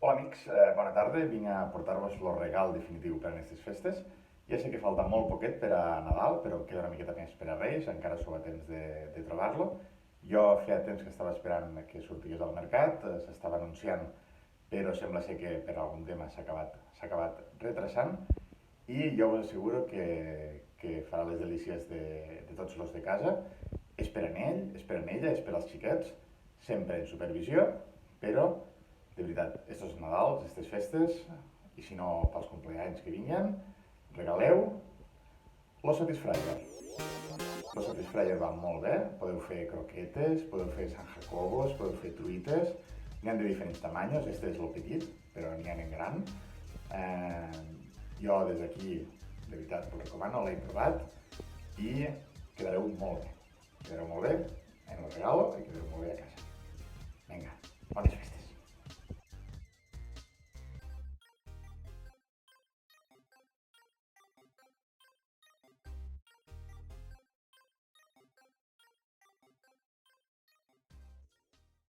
Hola amics, bona tarda. Vinc a portar-vos el regal definitiu per a aquestes festes. Ja sé que falta molt poquet per a Nadal, però queda una miqueta més per a Reis, encara sou a temps de trobar-lo. Jo feia temps que estava esperant que sortís al mercat, s'estava anunciant, però sembla ser que per algun tema s'ha acabat retrasant i jo us asseguro que farà les delícies de tots els de casa. Esperen ell, esperen ella, esperen els xiquets, sempre en supervisió, però de veritat, estos Nadals, aquestes festes, i si no pels compleanys que vinguen, regaleu lo Satisfyer. Lo Satisfyer va molt bé, podeu fer croquetes, podeu fer San Jacobos, podeu fer truites, n'hi ha de diferents tamanyos, este és lo petit, però n'hi ha en gran. Jo des d'aquí, de veritat, us recomano, l'he provat i quedareu molt bé. Quedareu molt bé en el regalo i quedareu molt bé a casa. Vinga, bones festes.